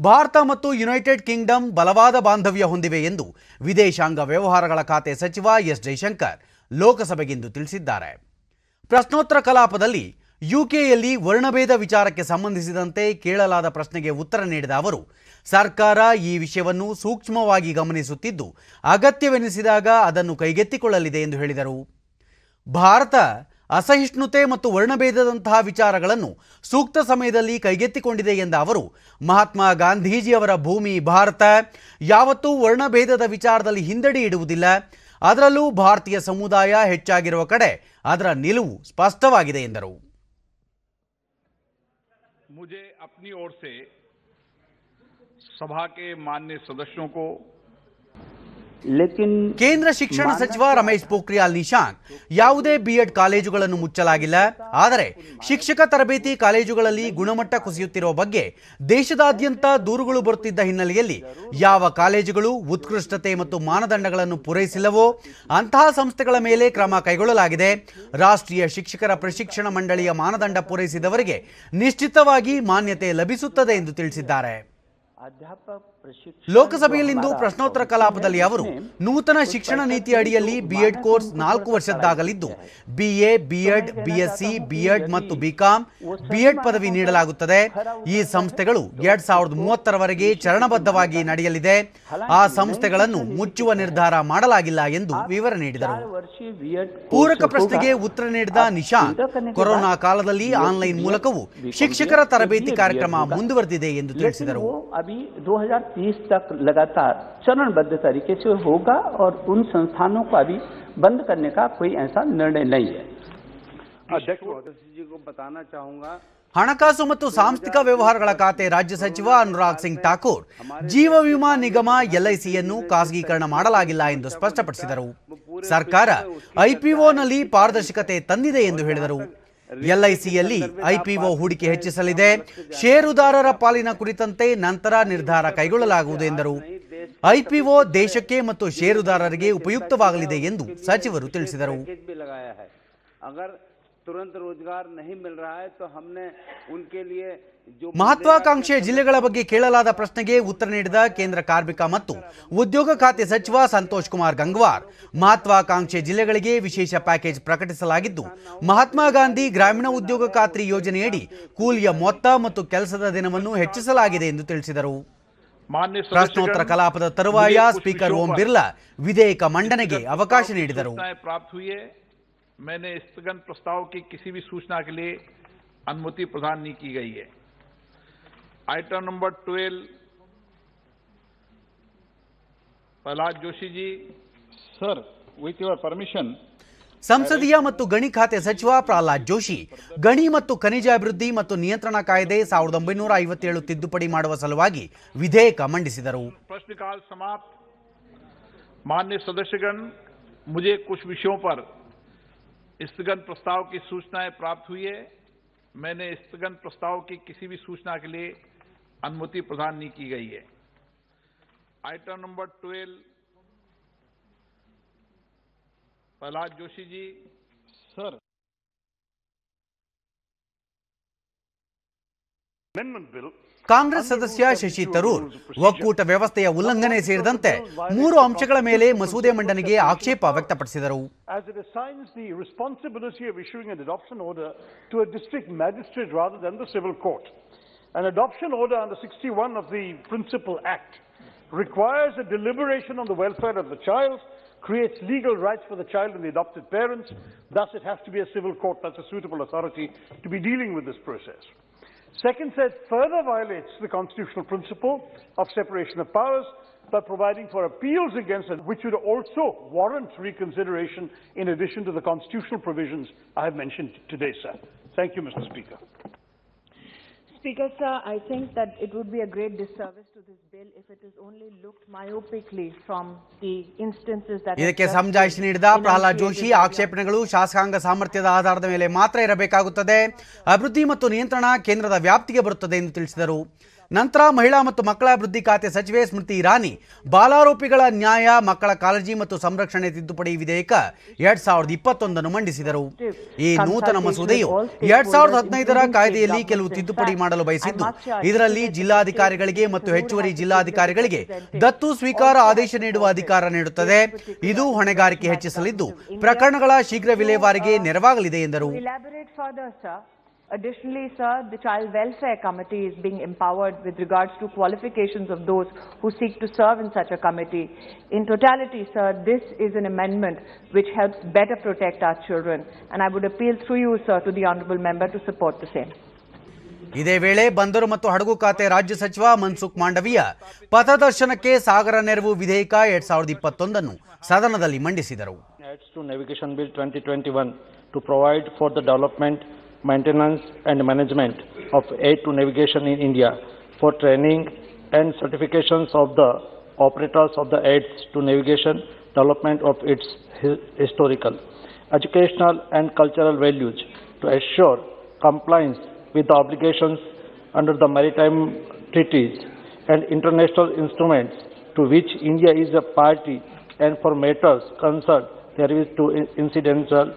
ಭಾರತ ಮತ್ತು United Kingdom ಬಲವಾದ ಬಾಂಧವ್ಯ ಹೊಂದಿವೆ ಎಂದು ವಿದೇಶಾಂಗ ವ್ಯವಹಾರಗಳ ಖಾತೆ ಸಚಿವ ಎಸ್ ಜೈಶಂಕರ್ ಲೋಕಸಭೆಗಿಂದು ತಿಳಿಸಿದ್ದಾರೆ. ಪ್ರಶ್ನೋತ್ತರ ಕಲಾಪದಲ್ಲಿ ಯುಕೆಯಲ್ಲಿ ವರ್ಣಭೇದ ವಿಚಾರಕ್ಕೆ ಸಂಬಂಧಿಸಿದಂತೆ ಕೇಳಲಾದ ಪ್ರಶ್ನೆಗೆ ಉತ್ತರ ನೀಡಿದ ಅವರು, ಸರ್ಕಾರ ಈ ವಿಷಯವನ್ನು ಸೂಕ್ಷ್ಮವಾಗಿ ಗಮನಿಸುತ್ತಿದ್ದು ಅಗತ್ಯವೆನಿಸಿದಾಗ ಅದನ್ನು ಕೈಗೆತ್ತಿಕೊಳ್ಳಲಿದೆ ಎಂದು ಹೇಳಿದರು. ಭಾರತ ಅಸಹಿಷ್ಣುತೆ ಮತ್ತು ವರ್ಣಭೇದದಂತಹ ವಿಚಾರಗಳನ್ನು ಸೂಕ್ತ ಸಮಯದಲ್ಲಿ ಕೈಗೆತ್ತಿಕೊಂಡಿದೆ ಎಂದ ಅವರು, ಮಹಾತ್ಮ ಗಾಂಧೀಜಿಯವರ ಭೂಮಿ ಭಾರತ ಯಾವತ್ತೂ ವರ್ಣಭೇದದ ವಿಚಾರದಲ್ಲಿ ಹಿಂದಡಿ ಇಡುವುದಿಲ್ಲ. ಅದರಲ್ಲೂ ಭಾರತೀಯ ಸಮುದಾಯ ಹೆಚ್ಚಾಗಿರುವ ಕಡೆ ಅದರ ನಿಲುವು ಸ್ಪಷ್ಟವಾಗಿದೆ ಎಂದರು. मुझे अपनी ओर से सभा के माननीय सदस्यों को ಕೇಂದ್ರ ಶಿಕ್ಷಣ ಸಚಿವ ರಮೇಶ್ ಪೋಖ್ರಿಯಾಲ್ ನಿಶಾಂಕ್ ಯಾವುದೇ ಬಿಎಡ್ ಕಾಲೇಜುಗಳನ್ನು ಮುಚ್ಚಲಾಗಿಲ್ಲ. ಆದರೆ ಶಿಕ್ಷಕ ತರಬೇತಿ ಕಾಲೇಜುಗಳಲ್ಲಿ ಗುಣಮಟ್ಟ ಕುಸಿಯುತ್ತಿರುವ ಬಗ್ಗೆ ದೇಶದಾದ್ಯಂತ ದೂರುಗಳು ಬರುತ್ತಿದ್ದ ಹಿನ್ನೆಲೆಯಲ್ಲಿ ಯಾವ ಕಾಲೇಜುಗಳು ಉತ್ಕೃಷ್ಟತೆ ಮತ್ತು ಮಾನದಂಡಗಳನ್ನು ಪೂರೈಸಿಲ್ಲವೋ ಅಂತಹ ಸಂಸ್ಥೆಗಳ ಮೇಲೆ ಕ್ರಮ ಕೈಗೊಳ್ಳಲಾಗಿದೆ. ರಾಷ್ಟ್ರೀಯ ಶಿಕ್ಷಕರ ಪ್ರಶಿಕ್ಷಣ ಮಂಡಳಿಯ ಮಾನದಂಡ ಪೂರೈಸಿದವರಿಗೆ ನಿಶ್ಚಿತವಾಗಿ ಮಾನ್ಯತೆ ಲಭಿಸುತ್ತದೆ ಎಂದು ತಿಳಿಸಿದ್ದಾರೆ. ಲೋಕಸಭೆಯಲ್ಲಿಂದು ಪ್ರಶ್ನೋತ್ತರ ಕಲಾಪದಲ್ಲಿ ಅವರು, ನೂತನ ಶಿಕ್ಷಣ ನೀತಿ ಅಡಿಯಲ್ಲಿ ಬಿಎಡ್ ಕೋರ್ಸ್ 4 ವರ್ಷದ್ದಾಗಲಿದ್ದು ಬಿಎ, ಬಿಎಡ್, ಬಿಎಸ್ಸಿ, ಬಿಎಡ್ ಮತ್ತು ಬಿಕಾಂ ಬಿಎಡ್ ಪದವಿ ನೀಡಲಾಗುತ್ತದೆ. ಈ ಸಂಸ್ಥೆಗಳು 2030ರವರೆಗೆ ಚರಣಬದ್ಧವಾಗಿ ನಡೆಯಲಿದೆ. ಆ ಸಂಸ್ಥೆಗಳನ್ನು ಮುಚ್ಚುವ ನಿರ್ಧಾರ ಮಾಡಲಾಗಿಲ್ಲ ಎಂದು ವಿವರ ನೀಡಿದರು. ಪೂರಕ ಪ್ರಶ್ನೆಗೆ ಉತ್ತರ ನೀಡಿದ ನಿಶಾಂಕ್, ಕೊರೋನಾ ಕಾಲದಲ್ಲಿ ಆನ್ಲೈನ್ ಮೂಲಕವೂ ಶಿಕ್ಷಕರ ತರಬೇತಿ ಕಾರ್ಯಕ್ರಮ ಮುಂದುವರೆದಿದೆ ಎಂದು ತಿಳಿಸಿದರು. 2030 तक लगातार चरणबद्ध तरीके से होगा और उन संस्थानों को अभी बंद करने का कोई ऐसा निर्णय नहीं है. अध्यक्ष जी को बताना चाहूंगा, ಹಣಕಾಸು ಮತ್ತು ಸಾಂಸ್ಥಿಕ ವ್ಯವಹಾರಗಳ ಖಾತೆ ರಾಜ್ಯ ಸಚಿವ ಅನುರಾಗ್ ಸಿಂಗ್ ಠಾಕೂರ್ ಜೀವ ವಿಮಾ ನಿಗಮ ಎಲ್ಐಸಿಯನ್ನು ಖಾಸಗೀಕರಣ ಮಾಡಲಾಗಿಲ್ಲ ಎಂದು ಸ್ಪಷ್ಟಪಡಿಸಿದರು. ಸರ್ಕಾರ ಐಪಿಒನಲ್ಲಿ ಪಾರದರ್ಶಕತೆ ತಂದಿದೆ ಎಂದು ಹೇಳಿದರು. ಎಲ್ಐಸಿಯಲ್ಲಿ ಐಪಿಒ ಹೂಡಿಕೆ ಹೆಚ್ಚಿಸಲಿದೆ. ಷೇರುದಾರರ ಪಾಲಿನ ಕುರಿತಂತೆ ನಂತರ ನಿರ್ಧಾರ ಕೈಗೊಳ್ಳಲಾಗುವುದು ಎಂದರು. ಐಪಿಒ ದೇಶಕ್ಕೆ ಮತ್ತು ಷೇರುದಾರರಿಗೆ ಉಪಯುಕ್ತವಾಗಲಿದೆ ಎಂದು ಸಚಿವರು ತಿಳಿಸಿದರು. ಮಹತ್ವಾಕಾಂಕ್ಷೆಯ ಜಿಲ್ಲೆಗಳ ಬಗ್ಗೆ ಕೇಳಲಾದ ಪ್ರಶ್ನೆಗೆ ಉತ್ತರ ನೀಡಿದ ಕೇಂದ್ರ ಕಾರ್ಮಿಕ ಮತ್ತು ಉದ್ಯೋಗ ಖಾತೆ ಸಚಿವ ಸಂತೋಷ್ ಕುಮಾರ್ ಗಂಗ್ವಾರ್, ಮಹತ್ವಾಕಾಂಕ್ಷೆ ಜಿಲ್ಲೆಗಳಿಗೆ ವಿಶೇಷ ಪ್ಯಾಕೇಜ್ ಪ್ರಕಟಿಸಲಾಗಿದ್ದು ಮಹಾತ್ಮ ಗಾಂಧಿ ಗ್ರಾಮೀಣ ಉದ್ಯೋಗ ಖಾತ್ರಿ ಯೋಜನೆಯಡಿ ಕೂಲಿಯ ಮೊತ್ತ ಮತ್ತು ಕೆಲಸದ ದಿನವನ್ನು ಹೆಚ್ಚಿಸಲಾಗಿದೆ ಎಂದು ತಿಳಿಸಿದರು. ಪ್ರಶ್ನೋತ್ತರ ಕಲಾಪದ ತರುವಾಯ ಸ್ಪೀಕರ್ ಓಂ ಬಿರ್ಲಾ ವಿಧೇಯಕ ಮಂಡನೆಗೆ ಅವಕಾಶ ನೀಡಿದರು. मैंने स्थगन प्रस्ताव की किसी भी सूचना के लिए अनुमति प्रदान नहीं की गई है. Item number 12, Prahlad Joshi ji. Sir, with your permission. ಸಂಸದೀಯ ಮತ್ತು ಗಣಿ ಖಾತೆ ಸಚಿವ ಪ್ರಹ್ಲಾದ್ ಜೋಶಿ ಗಣಿ ಮತ್ತು ಖನಿಜ ಅಭಿವೃದ್ಧಿ ಮತ್ತು ನಿಯಂತ್ರಣ ಕಾಯ್ದೆ 1957 ತಿದ್ದುಪಡಿ ಮಾಡುವ ಸಲುವಾಗಿ ವಿಧೇಯಕ ಮಂಡಿಸಿದರು. प्रश्नकाल समाप्त. माननीय सदस्यगण, मुझे कुछ विषयों पर स्थगन प्रस्ताव की सूचनाएं प्राप्त हुई है. मैंने स्थगन प्रस्ताव की किसी भी सूचना के लिए अनुमति प्रदान नहीं की गई है. Item number 12, Prahlad Joshi ji. Sir, amendment bill. Congress ಸದಸ್ಯ ಶಶಿ ತರೂರ್ ಒಕ್ಕೂಟ ವ್ಯವಸ್ಥೆಯ ಉಲ್ಲಂಘನೆ ಸೇರಿದಂತೆ 3 ಅಂಶಗಳ ಮೇಲೆ ಮಸೂದೆ ಮಂಡನೆಗೆ ಆಕ್ಷೇಪ ವ್ಯಕ್ತಪಡಿಸಿದರು. As it assigns the responsibility of issuing an adoption order to a district magistrate rather than the civil court. An adoption order under 61 of the Principal Act requires a deliberation on the welfare of the child, creates legal rights for the child and the adopted parents. Thus, it has to be a civil court that's a suitable authority to be dealing with this process. Second says further violates the constitutional principle of separation of powers by providing for appeals against it, which would also warrant reconsideration in addition to the constitutional provisions I have mentioned today, sir. Thank you, Mr. Speaker. Speaker, sir, I think that it would be a great disservice to this bill if it is only looked myopically from the instances that ಇದಕ್ಕೆ ಸಮಜಾಯಿಷಿ ನೀಡಿದ ಪ್ರಹ್ಲಾದ್ ಜೋಶಿ, ಆಕ್ಷೇಪಣೆಗಳು ಶಾಸಕಾಂಗ ಸಾಮರ್ಥ್ಯದ ಆಧಾರದ ಮೇಲೆ ಮಾತ್ರ ಇರಬೇಕಾಗುತ್ತದೆ. ಅಭಿವೃದ್ಧಿ ಮತ್ತು ನಿಯಂತ್ರಣ ಕೇಂದ್ರದ ವ್ಯಾಪ್ತಿಗೆ ಬರುತ್ತದೆ ಎಂದು ತಿಳಿಸಿದರು. ನಂತರ ಮಹಿಳಾ ಮತ್ತು ಮಕ್ಕಳ ಅಭಿವೃದ್ಧಿ ಖಾತೆ ಸಚಿವೆ ಸ್ಮೃತಿ ಇರಾನಿ ಬಾಲಾರೋಪಿಗಳ ನ್ಯಾಯ ಮಕ್ಕಳ ಕಾಳಜಿ ಮತ್ತು ಸಂರಕ್ಷಣೆ ತಿದ್ದುಪಡಿ ವಿಧೇಯಕ 2021 ಮಂಡಿಸಿದರು. ಈ ನೂತನ ಮಸೂದೆಯು 2015ರ ಕಾಯ್ದೆಯಲ್ಲಿ ಕೆಲವು ತಿದ್ದುಪಡಿ ಮಾಡಲು ಬಯಸಿದ್ದು, ಇದರಲ್ಲಿ ಜಿಲ್ಲಾಧಿಕಾರಿಗಳಿಗೆ ಮತ್ತು ಹೆಚ್ಚುವರಿ ಜಿಲ್ಲಾಧಿಕಾರಿಗಳಿಗೆ ದತ್ತು ಸ್ವೀಕಾರ ಆದೇಶ ನೀಡುವ ಅಧಿಕಾರ ನೀಡುತ್ತದೆ. ಇದು ಹೊಣೆಗಾರಿಕೆ ಹೆಚ್ಚಿಸಲಿದ್ದು ಪ್ರಕರಣಗಳ ಶೀಘ್ರ ವಿಲೇವಾರಿಗೆ ನೆರವಾಗಲಿದೆ ಎಂದರು. Additionally, sir, the Child Welfare Committee is being empowered with regards to qualifications of those who seek to serve in such a committee. In totality, sir, this is an amendment which helps better protect our children, and I would appeal through you, sir, to the honourable member to support the same. ಇದೇ ವೇಳೆ ಬಂದರು ಮತ್ತು ಹಡಗು ಖಾತೆ ರಾಜ್ಯ ಸಚಿವ ಮನ್ಸುಖ್ ಮಾಂಡವಿಯಾ ಪಥದರ್ಶನಕ್ಕೆ ಸಾಗರ ನೆರವು ವಿಧೇಯಕ 2021 ಸದನದಲ್ಲಿ ಮಂಡಿಸಿದರು. Adds to Navigation Bill 2021 to provide for the development, maintenance and management of aid to navigation in India, for training and certifications of the operators of the aids to navigation, development of its historical, educational and cultural values, to assure compliance with the obligations under the maritime treaties and international instruments to which India is a party, and for matters concerned therewith to incidental